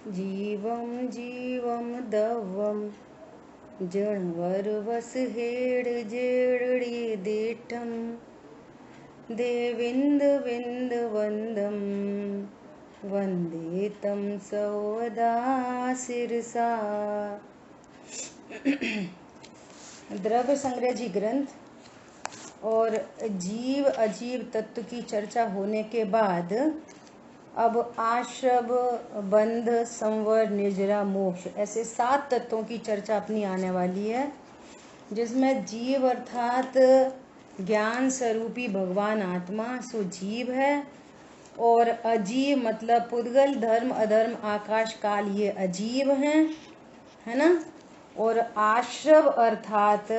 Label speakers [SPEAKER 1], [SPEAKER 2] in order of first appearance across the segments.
[SPEAKER 1] जीवं जीवं दवं जणवरवस head जेडड़ी देठम देविंद Vind वंदम वंदे तम सौदा सिरसा। द्रव्य संग्रह जी ग्रंथ और जीव अजीव तत्व की चर्चा होने के बाद अब आश्रव बंध संवर निर्जरा मोक्ष ऐसे 7 तत्वों की चर्चा अपनी आने वाली है, जिसमें जीव अर्थात ज्ञान स्वरूपी भगवान आत्मा सो जीव है, और अजीव मतलब पुद्गल धर्म अधर्म आकाश काल ये अजीव हैं, है ना। और आश्रव अर्थात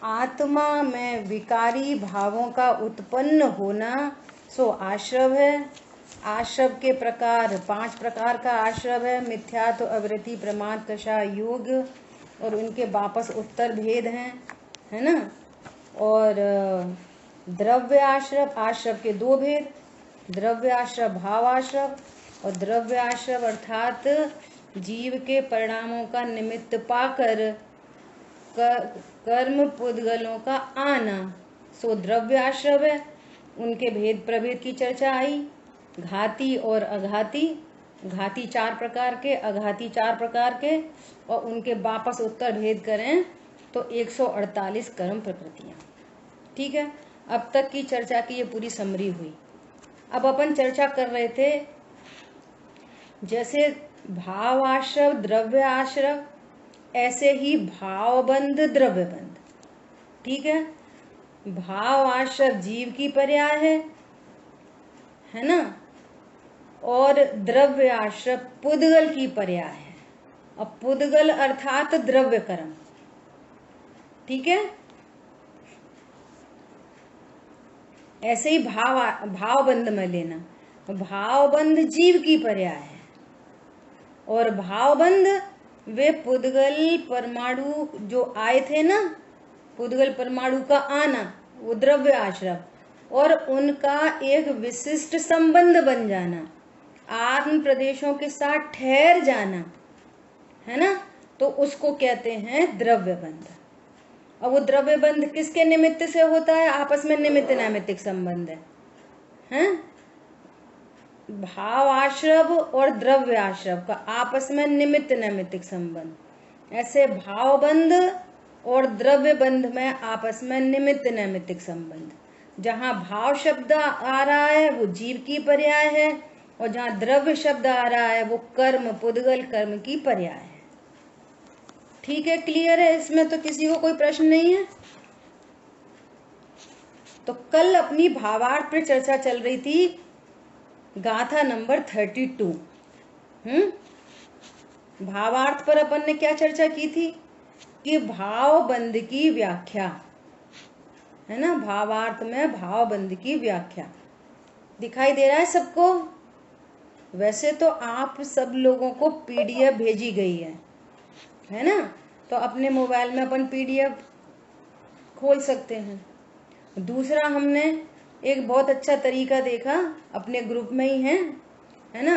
[SPEAKER 1] आत्मा में विकारी भावों का उत्पन्न होना सो आश्रव है। आश्रव के प्रकार 5 प्रकार का आश्रव है, मिथ्यात्व अवृत्ति प्रमाद कषाय योग, और उनके वापस उत्तर भेद हैं, है ना। और द्रव्य आश्रव, आश्रव के 2 भेद, द्रव्य आश्रव भाव आश्रव, और द्रव्य आश्रव अर्थात जीव के परिणामों का निमित्त पाकर कर्म पुद्गलों का आना सो द्रव्य आश्रव है। उनके भेद प्रभेद की चर्चा आई, घाती और अघाती, घाती 4 प्रकार के, अघाती 4 प्रकार के, और उनके वापस उत्तर भेद करें तो 148 कर्म प्रकृतियां। ठीक है, अब तक की चर्चा की ये पूरी समरी हुई। अब अपन चर्चा कर रहे थे जैसे भाव आश्रव द्रव्य आश्रव, ऐसे ही भावबंध द्रव्यबंध। ठीक है, भाव आश्रव जीव की पर्याय है ना, और द्रव्य आश्रव पुद्गल की पर्याय है। अब पुद्गल अर्थात द्रव्य कर्म। ठीक है, ऐसे ही भावबंध में लेना, भावबंध जीव की पर्याय है, और भावबंध वे पुद्गल परमाणु जो आए थे ना, पुद्गल परमाणु का आना वो द्रव्य आश्रव, और उनका एक विशिष्ट संबंध बन जाना, आत्म प्रदेशों के साथ ठहर जाना, है ना, तो उसको कहते हैं द्रव्य बंध। और वो द्रव्य बंध किसके निमित्त से होता है? आपस में निमित्त नैमित्तिक संबंध है, हैं? भाव आश्रव और द्रव्य आश्रव का आपस में निमित्त नैमित्तिक संबंध। ऐसे भाव बंध और द्रव्य बंध में आपस में निमित्त नैमित्तिक संबंध। जहां भाव शब्द आ रहा है वो जीव की पर्याय है, और जहां द्रव्य शब्द आ रहा है वो कर्म पुद्गल कर्म की पर्याय है। ठीक है, क्लियर है? इसमें तो किसी को कोई प्रश्न नहीं है। तो कल अपनी भावार्थ पर चर्चा चल रही थी, गाथा नंबर 32। भावार्थ पर अपन ने क्या चर्चा की थी कि भावबंध की व्याख्या, है ना, भावार्थ में भावबंध की व्याख्या दिखाई दे रहा है सबको? वैसे तो आप सब लोगों को पीडीएफ भेजी गई है ना, तो अपने मोबाइल में अपन पीडीएफ खोल सकते हैं। दूसरा, हमने एक बहुत अच्छा तरीका देखा, अपने ग्रुप में ही है ना,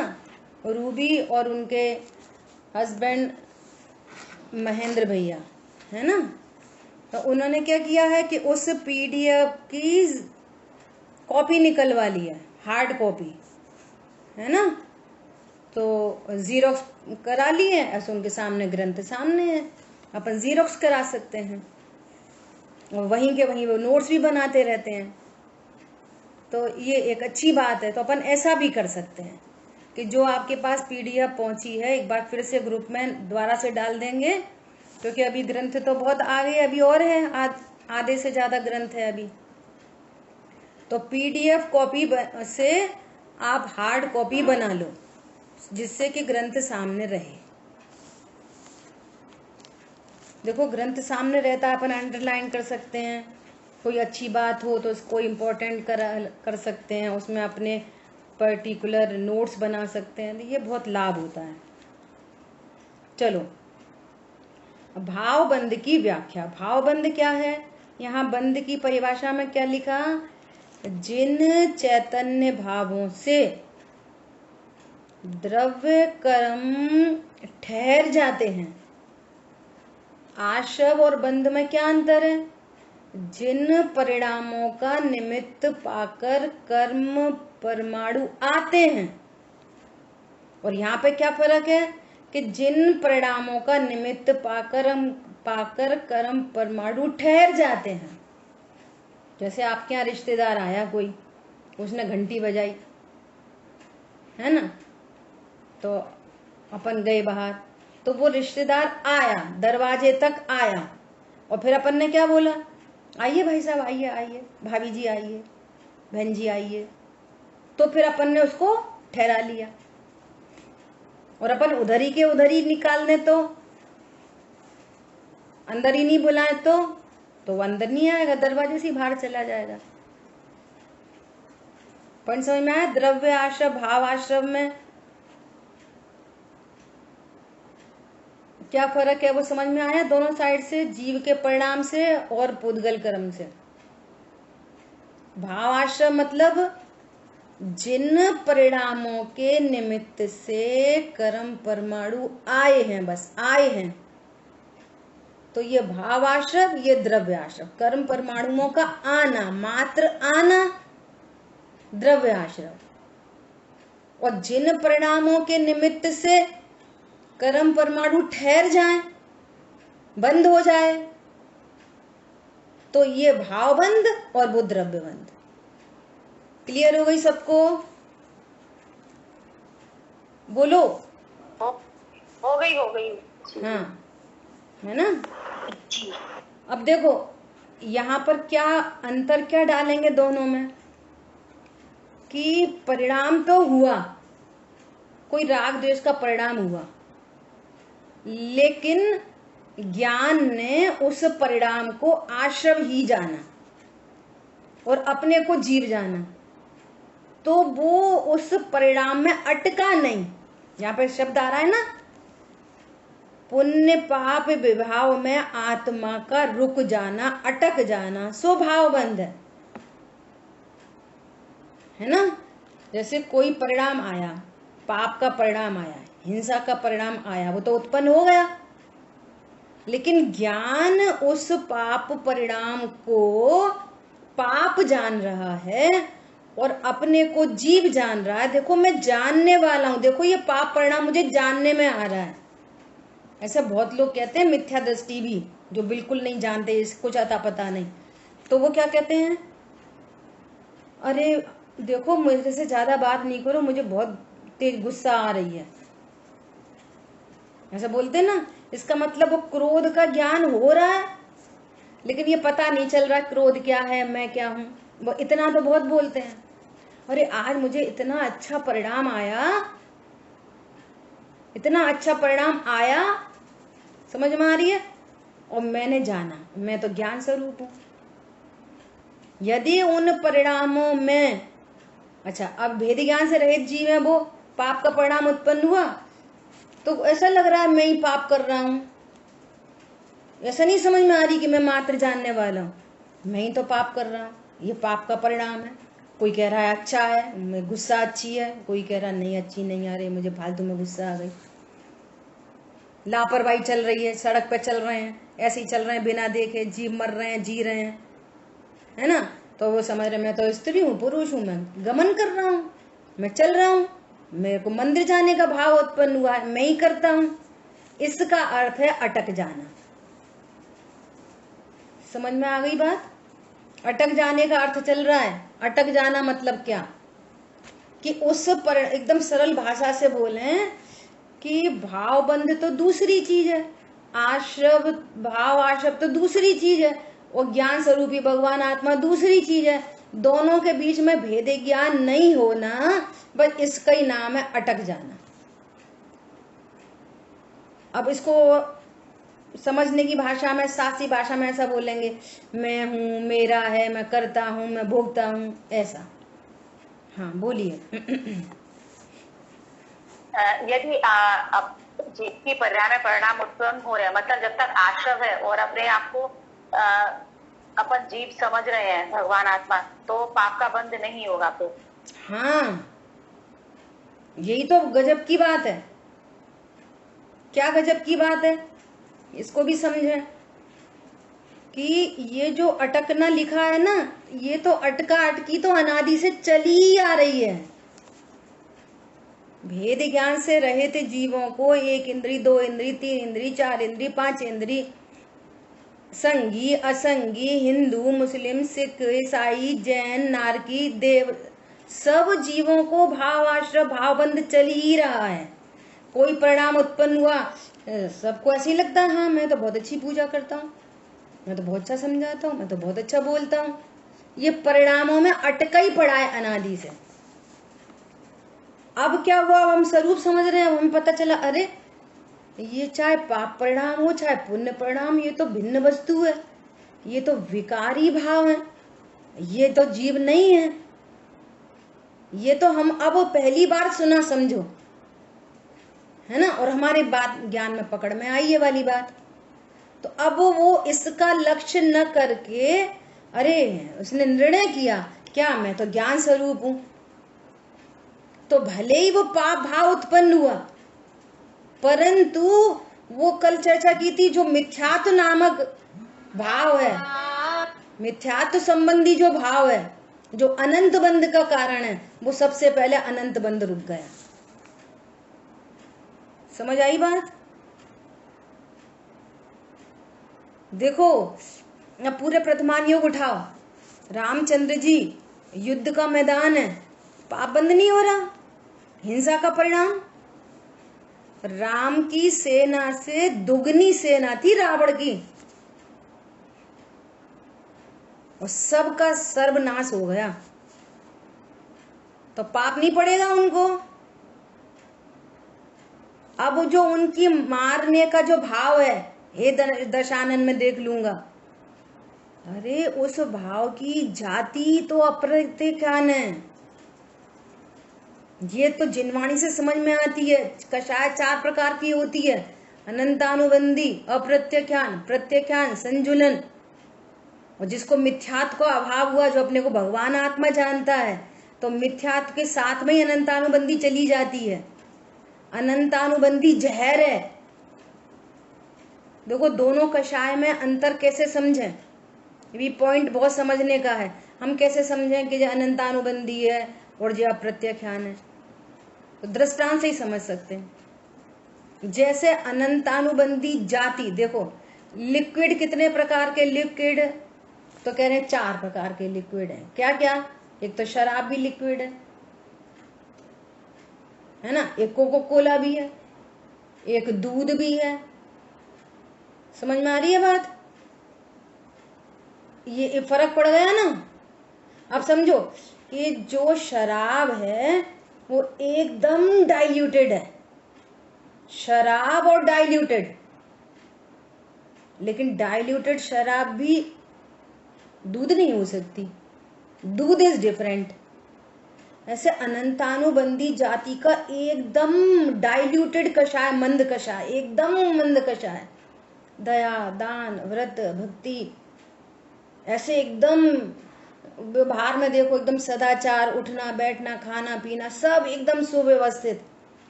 [SPEAKER 1] रूबी और उनके हस्बैंड महेंद्र भैया, है ना, तो उन्होंने क्या किया है कि उस पीडीएफ की कॉपी निकलवा ली है, हार्ड कॉपी, है ना, तो जीरोक्स करा लिए है, ऐसे उनके सामने ग्रंथ सामने है, अपन जीरोक्स करा सकते हैं, और वहीं के वहीं वो नोट्स भी बनाते रहते हैं। तो ये एक अच्छी बात है। तो अपन ऐसा भी कर सकते हैं कि जो आपके पास पीडीएफ पहुंची है, एक बार फिर से ग्रुप में दोबारा से डाल देंगे, क्योंकि अभी ग्रंथ तो बहुत आगे, अभी और है, आधे से ज्यादा ग्रंथ है अभी। तो पीडीएफ कॉपी से आप हार्ड कॉपी बना लो, जिससे कि ग्रंथ सामने रहे। देखो, ग्रंथ सामने रहता है, अपन अंडरलाइन कर सकते हैं, कोई अच्छी बात हो तो उसको इम्पोर्टेंट कर सकते हैं, उसमें अपने पर्टिकुलर नोट्स बना सकते हैं, ये बहुत लाभ होता है। चलो, भावबंध की व्याख्या। भावबंध क्या है? यहाँ बंध की परिभाषा में क्या लिखा? जिन चैतन्य भावों से द्रव्य कर्म ठहर जाते हैं। आश्रव और बंध में क्या अंतर है? जिन परिणामों का निमित्त पाकर कर्म परमाणु आते हैं, और यहाँ पे क्या फर्क है कि जिन परिणामों का निमित्त पाकर कर्म परमाणु ठहर जाते हैं। जैसे आपके यहाँ रिश्तेदार आया कोई, उसने घंटी बजाई, है ना, तो अपन गए बाहर, तो वो रिश्तेदार आया, दरवाजे तक आया, और फिर अपन ने क्या बोला? आइए भाई साहब, आइए आइए, भाभी जी आइए, बहन जी आइए। तो फिर अपन ने उसको ठहरा लिया, और अपन उधर ही के उधर ही निकाल दें तो, अंदर ही नहीं बुलाए तो वो अंदर नहीं आएगा, दरवाजे से बाहर चला जाएगा। पॉइंट समझ में आया? द्रव्य आश्रव भाव आश्रव में क्या फर्क है वो समझ में आया? दोनों साइड से, जीव के परिणाम से और पुद्गल कर्म से। भाव आश्रव मतलब जिन परिणामों के निमित्त से कर्म परमाणु आए हैं, बस आए हैं, तो ये भाव आश्रव, ये द्रव्य आश्रव। कर्म परमाणुओं का आना, मात्र आना, द्रव्य आश्रव। और जिन परिणामों के निमित्त से कर्म परमाणु ठहर जाए, बंद हो जाए, तो ये भावबंध और वो द्रव्य बंध। क्लियर हो गई सबको? बोलो।
[SPEAKER 2] हो गई।
[SPEAKER 1] हाँ, है ना? अब देखो यहाँ पर क्या अंतर क्या डालेंगे दोनों में, कि परिणाम तो हुआ, कोई राग द्वेष का परिणाम हुआ, लेकिन ज्ञान ने उस परिणाम को आश्रव ही जाना और अपने को जीव जाना, तो वो उस परिणाम में अटका नहीं। यहाँ पे शब्द आ रहा है ना, पुण्य पाप विभाव में आत्मा का रुक जाना, अटक जाना, स्वभाव बंध है ना। जैसे कोई परिणाम आया, पाप का परिणाम आया, हिंसा का परिणाम आया, वो तो उत्पन्न हो गया, लेकिन ज्ञान उस पाप परिणाम को पाप जान रहा है और अपने को जीव जान रहा है। देखो मैं जानने वाला हूं, देखो ये पाप परिणाम मुझे जानने में आ रहा है। ऐसा बहुत लोग कहते हैं, मिथ्या दृष्टि भी, जो बिल्कुल नहीं जानते, कुछ अता पता नहीं, तो वो क्या कहते हैं, अरे देखो मुझे से ज्यादा बात नहीं करो, मुझे बहुत तेज गुस्सा आ रही है, ऐसा बोलते हैं ना। इसका मतलब वो क्रोध का ज्ञान हो रहा है, लेकिन ये पता नहीं चल रहा क्रोध क्या है, मैं क्या हूं। वो इतना तो बहुत बोलते हैं, अरे आज मुझे इतना अच्छा परिणाम आया, इतना अच्छा परिणाम आया, समझ में आ रही है, और मैंने जाना, मैं तो ज्ञान स्वरूप हूं। यदि उन परिणामों में, अच्छा अब भेद ज्ञान से रहित जीव है, वो पाप का परिणाम उत्पन्न हुआ, तो ऐसा लग रहा है मैं ही पाप कर रहा हूं, ऐसा नहीं समझ में आ रही कि मैं मात्र जानने वाला हूं, मैं ही तो पाप कर रहा हूं, ये पाप का परिणाम है। कोई कह रहा है अच्छा है, मैं गुस्सा अच्छी है, कोई कह रहा नहीं अच्छी नहीं आ रही, मुझे फालतू में गुस्सा आ गई। लापरवाही चल रही है, सड़क पे चल रहे हैं, ऐसे ही चल रहे हैं बिना देखे, जीव मर रहे हैं, जी रहे हैं, है ना, तो वो समझ रहे मैं तो स्त्री हूँ, पुरुष हूँ, मैं गमन कर रहा हूँ, मैं चल रहा हूँ, मेरे को मंदिर जाने का भाव उत्पन्न हुआ है, मैं ही करता हूँ। इसका अर्थ है अटक जाना। समझ में आ गई बात? अटक जाने का अर्थ चल रहा है। अटक जाना मतलब क्या, कि उस पर एकदम सरल भाषा से बोले कि भावबंध तो दूसरी चीज है, आश्रव भाव आश्रव तो दूसरी चीज है, और ज्ञान स्वरूपी भगवान आत्मा दूसरी चीज है। दोनों के बीच में भेद ज्ञान नहीं होना, बस इसका ही नाम है अटक जाना। अब इसको समझने की भाषा में, शास्त्रीय भाषा में ऐसा बोलेंगे, मैं हूं, मेरा है, मैं करता हूं, मैं भोगता हूं, ऐसा। हाँ बोलिए।
[SPEAKER 2] यदि अब जीव की पर्याय में परिणाम उत्पन्न हो रहे हैं, मतलब जब तक आश्रव है और अपने आप को अपन जीव समझ रहे हैं, भगवान आत्मा, तो पाप का बंध नहीं होगा फिर।
[SPEAKER 1] हाँ यही तो गजब की बात है। क्या गजब की बात है, इसको भी समझें कि ये जो अटकना लिखा है ना, ये तो अटका अटकी तो अनादि से चली ही आ रही है। भेद ज्ञान से रहे थे जीवों को, एक इंद्री, दो इंद्री, तीन इंद्री, चार इंद्री, पांच इंद्री, संगी असंगी, हिंदू मुस्लिम सिख ईसाई जैन नारकी देव, सब जीवों को भाव आश्रय भावबंध चल ही रहा है। कोई परिणाम उत्पन्न हुआ, सबको ऐसे ही लगता है हाँ मैं तो बहुत अच्छी पूजा करता हूँ, मैं तो बहुत अच्छा समझाता हूँ, मैं तो बहुत अच्छा बोलता हूँ। ये परिणामों में अटका ही पड़ा है अनादि से। अब क्या हुआ, अब हम स्वरूप समझ रहे हैं, हमें पता चला अरे ये चाहे पाप परिणाम हो चाहे पुण्य परिणाम, ये तो भिन्न वस्तु है, ये तो विकारी भाव है, ये तो जीव नहीं है। ये तो हम अब पहली बार सुना समझो, है ना, और हमारे बात ज्ञान में पकड़ में आई ये वाली बात। तो अब वो इसका लक्ष्य न करके, अरे उसने निर्णय किया क्या मैं तो ज्ञान स्वरूप हूं, तो भले ही वो पाप भाव उत्पन्न हुआ, परंतु वो कल चर्चा की थी जो मिथ्यात्व नामक भाव है, मिथ्यात्व संबंधी जो भाव है, जो अनंत बंध का कारण है, वो सबसे पहले अनंत बंध रुक गया। समझ आई बात? देखो अब पूरे प्रथमान योग उठाओ, रामचंद्र जी, युद्ध का मैदान है, पाप बंद नहीं हो रहा, हिंसा का परिणाम। राम की सेना से दुगनी सेना थी रावण की, और सबका सर्वनाश हो गया, तो पाप नहीं पड़ेगा उनको। अब जो उनकी मारने का जो भाव है, हे दशानन में देख लूंगा, अरे उस भाव की जाति तो अप्रत्यक्षान है। ये तो जिनवाणी से समझ में आती है। कषाय 4 प्रकार की होती है, अनंतानुबंधी, अप्रत्यख्यान, प्रत्यख्यान, संजुलन। और जिसको मिथ्यात्व का अभाव हुआ, जो अपने को भगवान आत्मा जानता है, तो मिथ्यात्व के साथ में ही अनंतानुबंधी चली जाती है। अनंतानुबंधी जहर है। देखो दोनों कषाय में अंतर कैसे समझें, ये भी पॉइंट बहुत समझने का है। हम कैसे समझें कि जो अनंतानुबंधी है और जो अप्रत्यख्यान है, तो दृष्टांत से ही समझ सकते हैं। जैसे अनंतानुबंधी जाति, देखो लिक्विड कितने प्रकार के लिक्विड, तो कह रहे हैं 4 प्रकार के लिक्विड हैं। क्या क्या? एक तो शराब भी लिक्विड है ना, एक कोको कोला भी है, एक दूध भी है। समझ में आ रही है बात? ये फर्क पड़ गया ना। अब समझो कि जो शराब है वो एकदम डाइल्यूटेड है, शराब और डाइल्यूटेड। लेकिन डाइल्यूटेड शराब भी दूध नहीं हो सकती, दूध इज डिफरेंट। ऐसे अनंतानुबंधी जाति का एकदम डाइल्यूटेड कषाय, मंद कषाय, एकदम मंद कषाय, दया दान व्रत भक्ति, ऐसे एकदम व्यवहार में देखो एकदम सदाचार, उठना बैठना खाना पीना सब एकदम सुव्यवस्थित,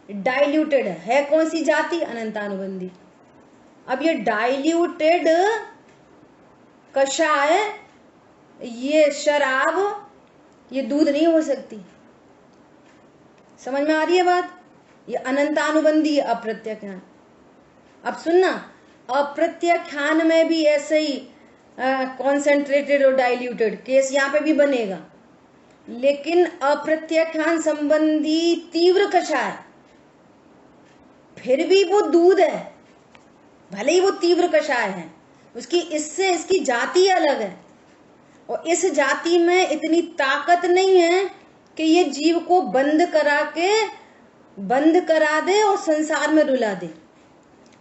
[SPEAKER 1] डाइल्यूटेड है। कौन सी जाति? अनंतानुबंधी। अब ये डाइल्यूटेड कषाय, ये शराब, ये दूध नहीं हो सकती। समझ में आ रही है बात? ये अनंतानुबंधी, अप्रत्यख्यान। अब सुनना, अप्रत्यख्यान में भी ऐसे ही कॉन्सेंट्रेटेड और डाइल्यूटेड केस यहाँ पे भी बनेगा, लेकिन अप्रत्यख्यान संबंधी तीव्र कषाय फिर भी वो दूध है, भले ही वो तीव्र कषाय है, उसकी इससे इसकी जाति अलग है। और इस जाति में इतनी ताकत नहीं है कि ये जीव को बंद करा दे और संसार में रुला दे।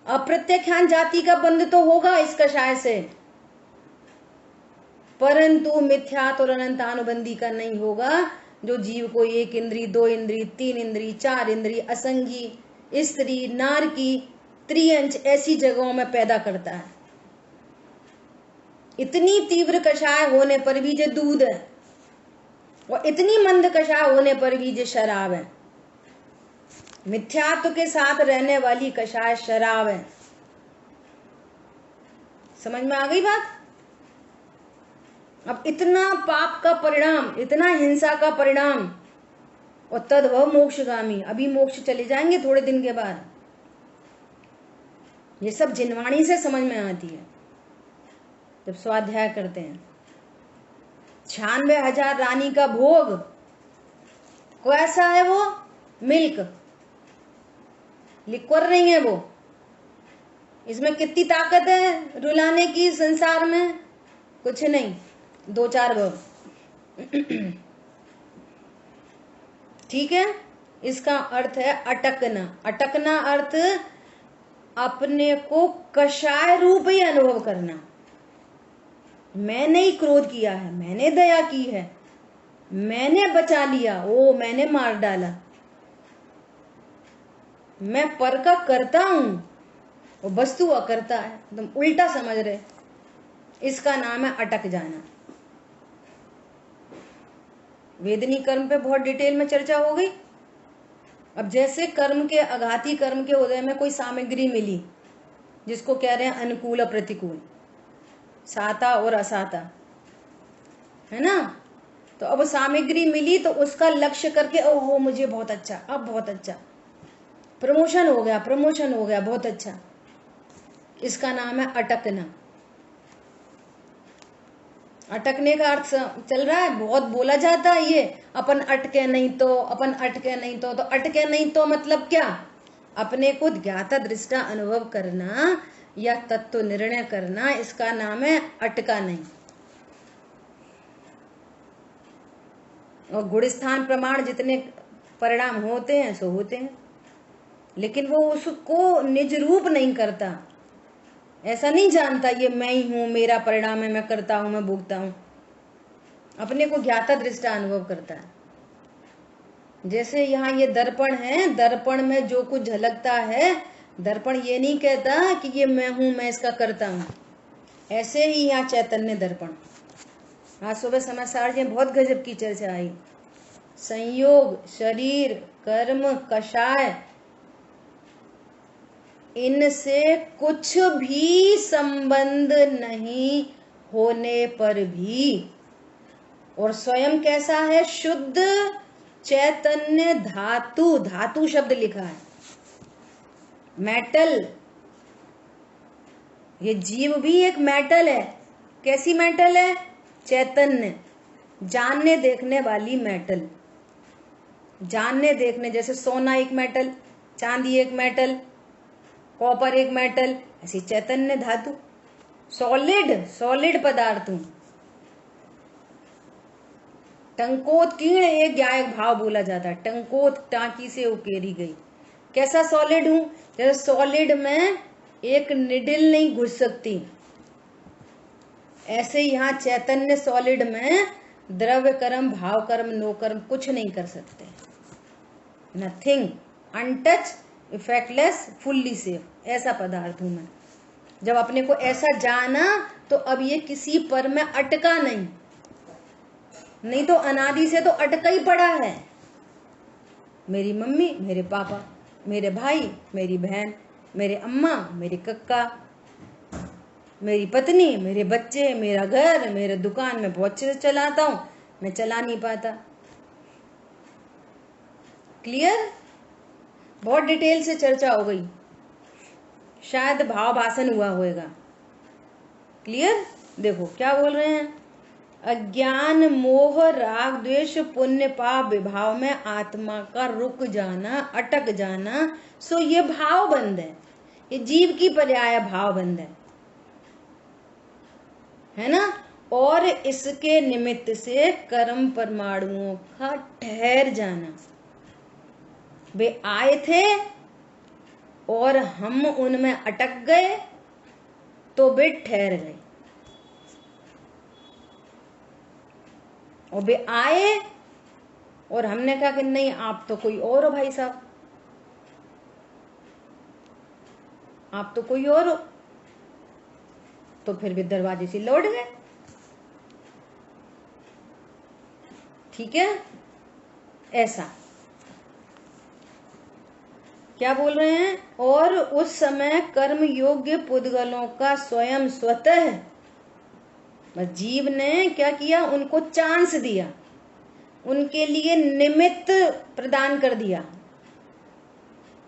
[SPEAKER 1] अप्रत्यख्यान जाति का बंद तो होगा इस कषाय से, परंतु मिथ्यात्व और अनंतानुबंधी का नहीं होगा, जो जीव को 1 इंद्री, 2 इंद्री, 3 इंद्री, 4 इंद्री, असंगी, स्त्री, नारकी, त्रियंच ऐसी जगहों में पैदा करता है। इतनी तीव्र कषाय होने पर भी जो दूध है, और इतनी मंद कषाय होने पर भी जो शराब है। मिथ्यात्व के साथ रहने वाली कषाय शराब है। समझ में आ गई बात? अब इतना पाप का परिणाम, इतना हिंसा का परिणाम, और तद्भव मोक्षगामी, अभी मोक्ष चले जाएंगे थोड़े दिन के बाद। ये सब जिनवाणी से समझ में आती है जब स्वाध्याय करते हैं। 96,000 रानी का भोग कैसा है? वो मिल्क, लिक्वर नहीं है वो। इसमें कितनी ताकत है रुलाने की संसार में? कुछ नहीं, 2-4 भव। ठीक है, इसका अर्थ है अटकना। अटकना अर्थ अपने को कषाय रूप ही अनुभव करना। मैंने ही क्रोध किया है, मैंने दया की है, मैंने बचा लिया, ओ मैंने मार डाला, मैं पर का करता हूं और वस्तु अकर्ता है। तुम उल्टा समझ रहे। इसका नाम है अटक जाना। वेदनी कर्म पे बहुत डिटेल में चर्चा हो गई। अब जैसे कर्म के, आघाती कर्म के उदय में कोई सामग्री मिली, जिसको कह रहे हैं अनुकूल प्रतिकूल, साता और असाता, है ना? तो अब सामग्री मिली तो उसका लक्ष्य करके, ओहो मुझे बहुत अच्छा, अब बहुत अच्छा, प्रमोशन हो गया, प्रमोशन हो गया, बहुत अच्छा। इसका नाम है अटकना। अटकने का अर्थ चल रहा है, बहुत बोला जाता है ये, अपन अटके नहीं तो, अपन अटके नहीं तो अटके नहीं तो मतलब क्या? अपने को ज्ञाता दृष्टा अनुभव करना या तत्व निर्णय करना, इसका नाम है अटका नहीं। और गुणस्थान प्रमाण जितने परिणाम होते हैं सो होते हैं, लेकिन वो उसको निज रूप नहीं करता। ऐसा नहीं जानता ये मैं ही हूं, मेरा परिणाम है, मैं करता हूं, मैं भोगता हूं। अपने को ज्ञाता दृष्टा अनुभव करता है। जैसे यहाँ ये दर्पण है, दर्पण में जो कुछ झलकता है, दर्पण ये नहीं कहता कि ये मैं हूं, मैं इसका करता हूं। ऐसे ही यहाँ चैतन्य दर्पण। आज सुबह समाचार में बहुत गजब की चर्चा आई। संयोग, शरीर, कर्म, कषाय, इनसे कुछ भी संबंध नहीं होने पर भी, और स्वयं कैसा है? शुद्ध चैतन्य धातु। धातु शब्द लिखा है, मेटल। ये जीव भी एक मेटल है। कैसी मेटल है? चैतन्य, जानने देखने वाली मेटल। जानने देखने, जैसे सोना एक मेटल, चांदी एक मेटल, कॉपर एक मेटल, ऐसी चैतन्य धातु, सॉलिड पदार्थ हूं। टंकोत कीर्ण एक ज्ञायक भाव बोला जाता है। टंकोत, टांकी से उकेरी गई। कैसा सॉलिड हूं? जैसे सॉलिड में एक निडिल नहीं घुस सकती, ऐसे यहाँ चैतन्य सॉलिड में द्रव्य कर्म, भाव कर्म, नो कर्म कुछ नहीं कर सकते। नथिंग, अनटच, इफेक्टलेस, फुल्ली सेफ, ऐसा पदार्थ हूं मैं। जब अपने को ऐसा जाना तो अब ये किसी पर में अटका नहीं तो अनादि से तो अटका ही पड़ा है। मेरी मम्मी, मेरे पापा, मेरे भाई, मेरी बहन, मेरे अम्मा, मेरे कक्का, मेरी पत्नी, मेरे बच्चे, मेरा घर, मेरे दुकान में बहुत चलाता हूं, मैं चला नहीं पाता। क्लियर? बहुत डिटेल से चर्चा हो गई, शायद भाव भाषण हुआ होगा। क्लियर? देखो क्या बोल रहे हैं। अज्ञान, मोह, राग, द्वेष, पुण्य, पाप विभाव में आत्मा का रुक जाना, अटक जाना, सो ये भाव बंध है। ये जीव की पर्याय भाव बंध है ना? और इसके निमित्त से कर्म परमाणुओं का ठहर जाना। वे आए थे और हम उनमें अटक गए तो वे ठहर गए, और वे आए और हमने कहा कि नहीं आप तो कोई और हो भाई साहब, आप तो कोई और हो, तो फिर वे दरवाजे से लौट गए। ठीक है? ऐसा क्या बोल रहे हैं? और उस समय कर्म योग्य पुद्गलों का स्वयं स्वतः, जीव ने क्या किया? उनको चांस दिया, उनके लिए निमित्त प्रदान कर दिया।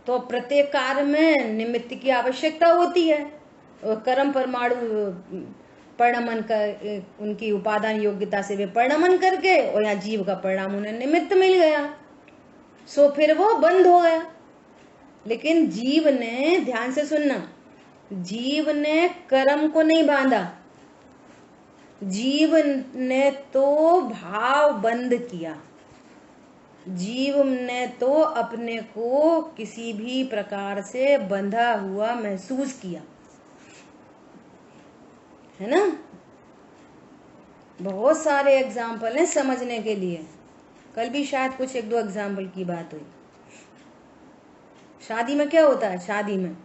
[SPEAKER 1] तो प्रत्येक कार्य में निमित्त की आवश्यकता होती है। और कर्म परमाणु परिणमन कर, उनकी उपादान योग्यता से वे परिणमन करके, और यहाँ जीव का परिणाम उन्हें निमित्त मिल गया, सो फिर वो बंद हो गया। लेकिन जीव ने, ध्यान से सुनना, जीव ने कर्म को नहीं बांधा, जीव ने तो भाव बंद किया। जीव ने तो अपने को किसी भी प्रकार से बंधा हुआ महसूस किया, है ना। बहुत सारे एग्जाम्पल हैं समझने के लिए। कल भी शायद कुछ एक दो एग्जाम्पल की बात हुई। शादी में क्या होता है? शादी में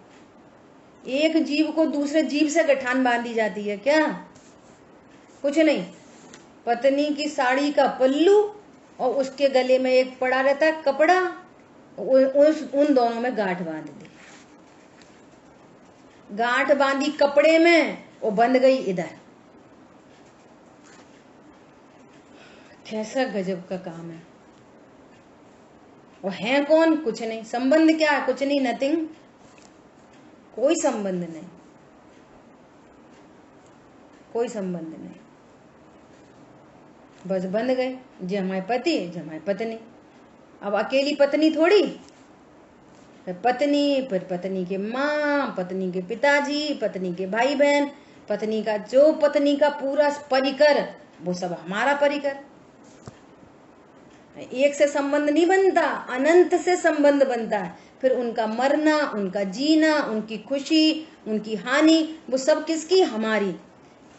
[SPEAKER 1] एक जीव को दूसरे जीव से गठान बांधी जाती है। क्या? कुछ नहीं, पत्नी की साड़ी का पल्लू और उसके गले में एक पड़ा रहता है कपड़ा, उन दोनों में गांठ बांध दी। गांठ बांधी कपड़े में, वो बंध गई इधर। कैसा गजब का काम है। वो है कौन? कुछ नहीं। संबंध क्या है? कुछ नहीं, नथिंग, कोई संबंध नहीं, कोई संबंध नहीं, बस बंध गए। जे हमारे पति, जे हमारी पत्नी। अब अकेली पत्नी थोड़ी, पत्नी, फिर पत्नी के माँ, पत्नी के पिताजी, पत्नी के भाई बहन, पत्नी का जो पत्नी का पूरा परिकर, वो सब हमारा परिकर। एक से संबंध नहीं बनता, अनंत से संबंध बनता है। फिर उनका मरना, उनका जीना, उनकी खुशी, उनकी हानि, वो सब किसकी? हमारी।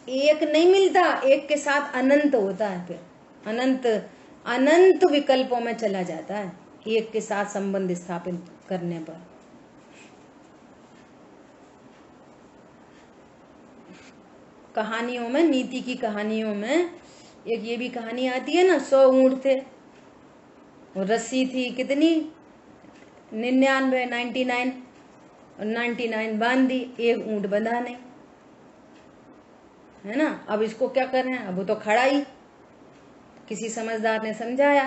[SPEAKER 1] एक नहीं मिलता, एक के साथ अनंत होता है। फिर अनंत अनंत विकल्पों में चला जाता है एक के साथ संबंध स्थापित करने पर। कहानियों में, नीति की कहानियों में एक ये भी कहानी आती है ना, 100 ऊंट थे, और रस्सी थी कितनी? 99, और 99 बांध दी, एक ऊंट बंधा नहीं, है ना। अब इसको क्या करें? अब वो तो खड़ा ही। किसी समझदार ने समझाया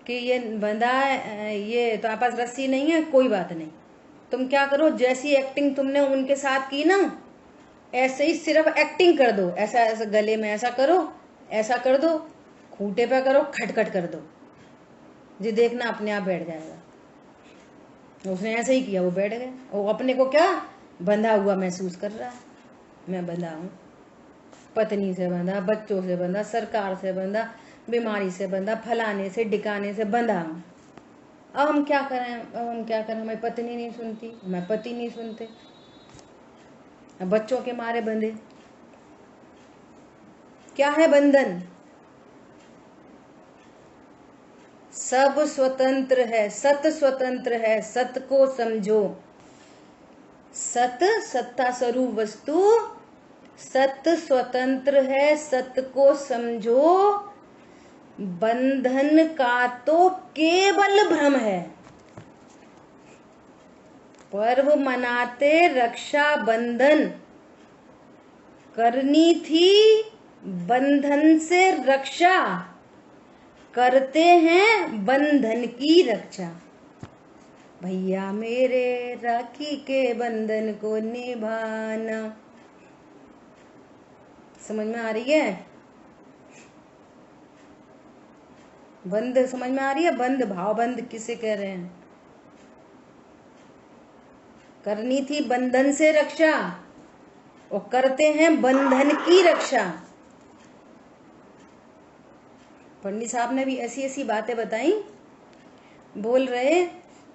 [SPEAKER 1] कि ये बंधा है, ये तो आपके पास रस्सी नहीं है, कोई बात नहीं, तुम क्या करो, जैसी एक्टिंग तुमने उनके साथ की ना, ऐसे ही सिर्फ एक्टिंग कर दो। ऐसा ऐसा गले में ऐसा करो, ऐसा कर दो, खूंटे पे करो, खटखट कर दो, जी देखना अपने आप बैठ जाएगा। उसने ऐसे ही किया, वो बैठ गए। वो अपने को क्या बंधा हुआ महसूस कर रहा है, मैं बंधा हूँ, पत्नी से बंधा, बच्चों से बंधा, सरकार से बंधा, बीमारी से बंधा, फलाने से डिकाने से बंधा हूँ। अब हम क्या करें? अब हम क्या करें? हमारी पत्नी नहीं सुनती, हमारे पति नहीं सुनते, अब बच्चों के मारे बंधे। क्या है बंधन? सब स्वतंत्र है, सत स्वतंत्र है, सत को समझो। सत सत्ता स्वरूप वस्तु, सत स्वतंत्र है, सत को समझो। बंधन का तो केवल भ्रम है। पर्व मनाते रक्षा बंधन, करनी थी बंधन से रक्षा, करते हैं बंधन की रक्षा। भैया मेरे राखी के बंधन को निभाना। समझ में आ रही है? बंध समझ में आ रही है? बंध, भाव बंध किसे कह रहे हैं? करनी थी बंधन से रक्षा, और करते हैं बंधन की रक्षा। पंडित साहब ने भी ऐसी ऐसी बातें बताई, बोल रहे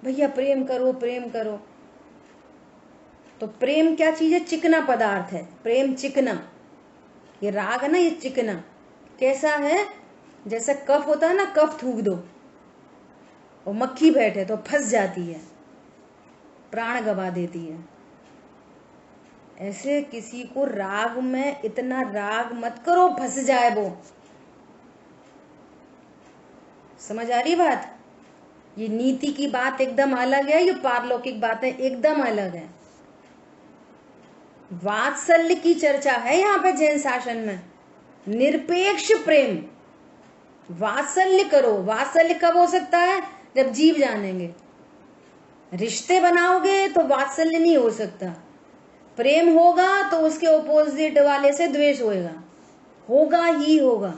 [SPEAKER 1] भैया प्रेम करो, प्रेम करो। तो प्रेम क्या चीज है? चिकना पदार्थ है। प्रेम चिकना, ये राग है ना, ये चिकना। कैसा है? जैसे कफ होता है ना, कफ थूक दो और मक्खी बैठे तो फंस जाती है, प्राण गवा देती है। ऐसे किसी को राग में इतना राग मत करो, फंस जाए वो। समझ आ रही बात? ये नीति की बात एकदम अलग है, ये पारलौकिक बातें एकदम अलग है। वात्सल्य की चर्चा है यहाँ पे जैन शासन में, निरपेक्ष प्रेम। वात्सल्य करो। वात्सल्य कब हो सकता है? जब जीव जानेंगे। रिश्ते बनाओगे तो वात्सल्य नहीं हो सकता। प्रेम होगा तो उसके ऑपोजिट वाले से द्वेष होएगा, होगा ही होगा।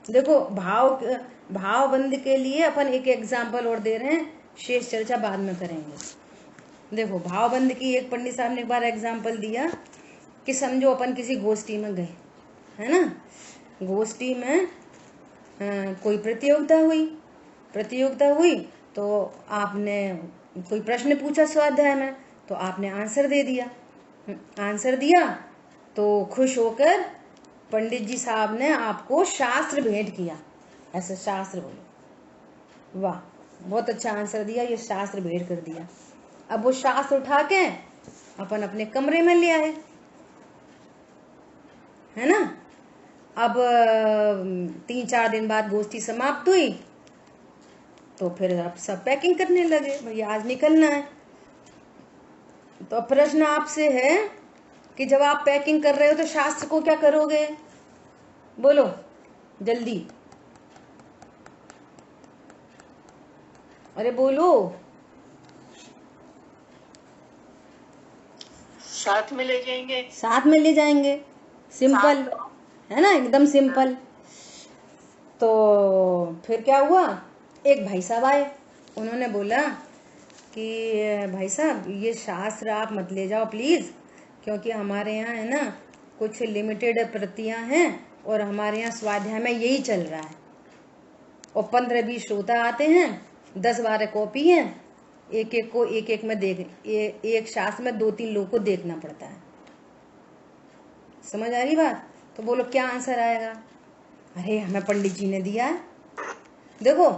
[SPEAKER 1] देखो भाव बंद के लिए अपन एक एग्जाम्पल और दे रहे हैं, शेष चर्चा बाद में करेंगे। देखो भाव बंद की एक पंडित साहब ने एक बार एग्जाम्पल दिया कि समझो अपन किसी गोष्ठी में गए, है ना। गोष्ठी में कोई प्रतियोगिता हुई तो आपने कोई प्रश्न पूछा स्वाध्याय में, तो आपने आंसर दे दिया। आंसर दिया तो खुश होकर पंडित जी साहब ने आपको शास्त्र भेंट किया। ऐसे शास्त्र बोलो, वाह बहुत अच्छा आंसर दिया, ये शास्त्र भेंट कर दिया। अब वो शास्त्र उठा के अपन अपने कमरे में ले आए, है ना। अब 3-4 दिन बाद गोष्ठी समाप्त हुई तो फिर अब सब पैकिंग करने लगे, भैया आज निकलना है। तो प्रश्न आपसे है कि जब आप पैकिंग कर रहे हो तो शास्त्र को क्या करोगे? बोलो जल्दी, अरे बोलो।
[SPEAKER 3] साथ में ले जाएंगे।
[SPEAKER 1] साथ में ले जाएंगे, सिंपल है ना, एकदम सिंपल। तो फिर क्या हुआ, एक भाई साहब आए, उन्होंने बोला कि भाई साहब ये शास्त्र आप मत ले जाओ प्लीज़, क्योंकि हमारे यहाँ है ना कुछ लिमिटेड प्रतियां हैं और हमारे यहाँ स्वाध्याय में यही चल रहा है, और 15-20 श्रोता आते हैं, 10-12 कॉपी हैं, एक एक को एक में एक शास्त्र में 2-3 लोग को देखना पड़ता है। समझ आ रही बात? तो बोलो क्या आंसर आएगा? अरे हमें पंडित जी ने दिया है। देखो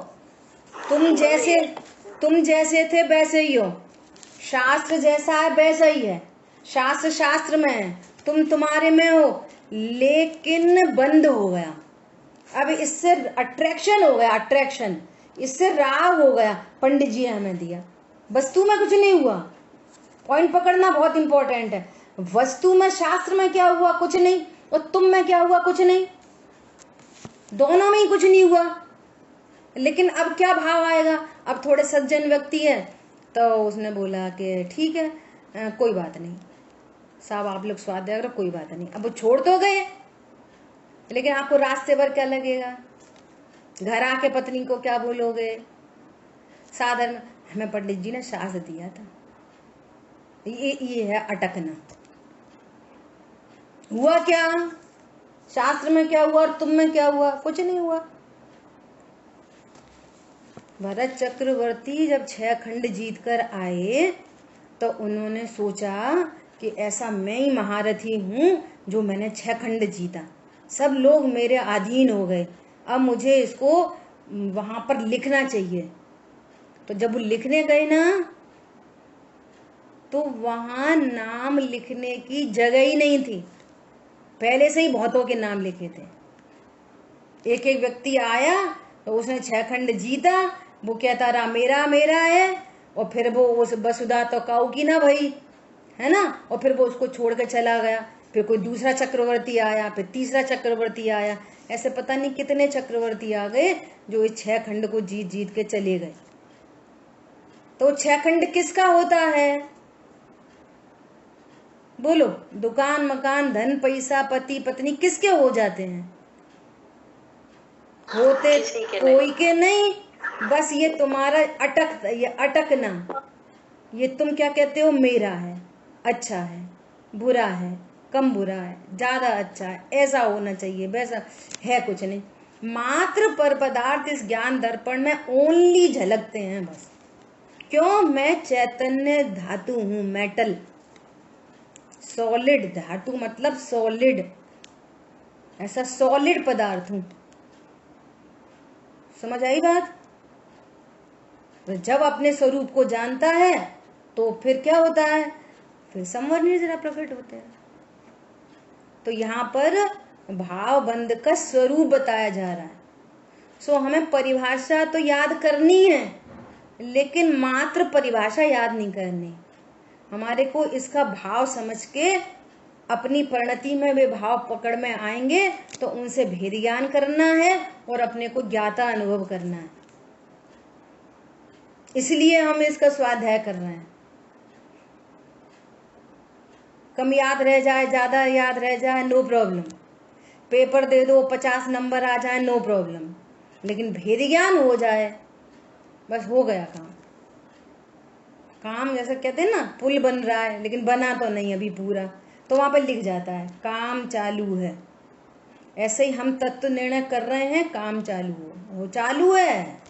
[SPEAKER 1] तुम जैसे थे वैसे ही हो, शास्त्र जैसा है वैसा ही है, शास्त्र में है, तुम तुम्हारे में हो, लेकिन बंद हो गया। अब इससे अट्रैक्शन हो गया, अट्रैक्शन, इससे राग हो गया। पंडित जी ने हमें दिया, वस्तु में कुछ नहीं हुआ। पॉइंट पकड़ना बहुत इंपॉर्टेंट है। वस्तु में, शास्त्र में क्या हुआ? कुछ नहीं। और तुम में क्या हुआ? कुछ नहीं। दोनों में ही कुछ नहीं हुआ। लेकिन अब क्या भाव आएगा? अब थोड़े सज्जन व्यक्ति है तो उसने बोला कि ठीक है कोई बात नहीं साहब, आप लोग स्वाध्याय करो, कोई बात नहीं। अब वो छोड़ तो गए, लेकिन आपको रास्ते पर क्या लगेगा? घर आके पत्नी को क्या बोलोगे? साधारण हमें पंडित जी ने शास्त्र दिया था। ये है अटकना। हुआ क्या? शास्त्र में क्या हुआ और तुम में क्या हुआ? कुछ नहीं हुआ। भरत चक्रवर्ती जब 6 खंड जीत कर आए तो उन्होंने सोचा कि ऐसा मैं ही महारथी हूं जो मैंने 6 खंड जीता, सब लोग मेरे अधीन हो गए, अब मुझे इसको वहां पर लिखना चाहिए। तो जब वो लिखने गए ना तो वहां नाम लिखने की जगह ही नहीं थी। पहले से ही बहुतों के नाम लिखे थे। एक एक व्यक्ति आया तो उसने 6 खंड जीता, वो कहता रहा मेरा मेरा है, और फिर वो उस वसुधा तो काऊ की ना भाई, है ना, और फिर वो उसको छोड़ के चला गया। फिर कोई दूसरा चक्रवर्ती आया, फिर तीसरा चक्रवर्ती आया, ऐसे पता नहीं कितने चक्रवर्ती आ गए जो इस 6 खंड को जीत जीत के चले गए। तो 6 खंड किसका होता है? बोलो, दुकान मकान धन पैसा पति पत्नी किसके हो जाते हैं? होते कोई के नहीं, बस ये तुम्हारा ये अटकना, ये तुम क्या कहते हो? मेरा है, अच्छा है, बुरा है, कम बुरा है, ज्यादा अच्छा है, ऐसा होना चाहिए, वैसा है कुछ नहीं। मात्र पर पदार्थ इस ज्ञान दर्पण में ओनली झलकते हैं बस। क्यों? मैं चैतन्य धातु हूं, मेटल, सॉलिड। धातु मतलब सॉलिड, ऐसा सॉलिड पदार्थ हूं। समझ आई बात? तो जब अपने स्वरूप को जानता है तो फिर क्या होता है? फिर संवर्ण जरा प्रकट होते हैं। तो यहाँ पर भाव बंध का स्वरूप बताया जा रहा है। सो हमें परिभाषा तो याद करनी है, लेकिन मात्र परिभाषा याद नहीं करनी। हमारे को इसका भाव समझ के अपनी परिणति में वे भाव पकड़ में आएंगे तो उनसे भेद ज्ञान करना है और अपने को ज्ञाता अनुभव करना है। इसलिए हम इसका स्वाध्याय कर रहे हैं। कम याद रह जाए, ज्यादा याद रह जाए, नो प्रॉब्लम। पेपर दे दो, 50 नंबर आ जाए, नो प्रॉब्लम। लेकिन भेद ज्ञान हो जाए, बस हो गया काम। काम जैसे कहते हैं ना, पुल बन रहा है लेकिन बना तो नहीं अभी पूरा, तो वहां पर लिख जाता है काम चालू है। ऐसे ही हम तत्व निर्णय कर रहे हैं, काम चालू हो, वो चालू है।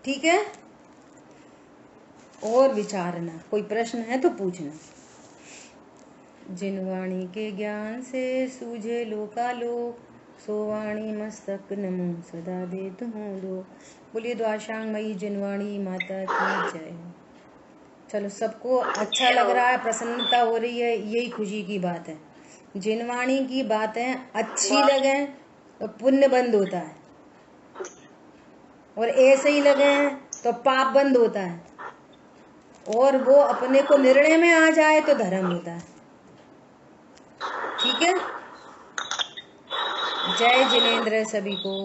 [SPEAKER 1] ठीक है, और विचारना, कोई प्रश्न है तो पूछना। जिन वाणी के ज्ञान से सूझे लोकालोक, सो वाणी मस्तक नमो सदा देत हूँ दो। बोलिए द्वारशांग मई जिनवाणी माता की जय। चलो, सबको अच्छा लग रहा है, प्रसन्नता हो रही है, यही खुशी की बात है। जिनवाणी की बातें अच्छी लगे तो पुण्य बंद होता है, और ऐसे ही लगे तो पाप बंद होता है, और वो अपने को निर्णय में आ जाए तो धर्म होता है। ठीक है, जय जिनेंद्र सभी को।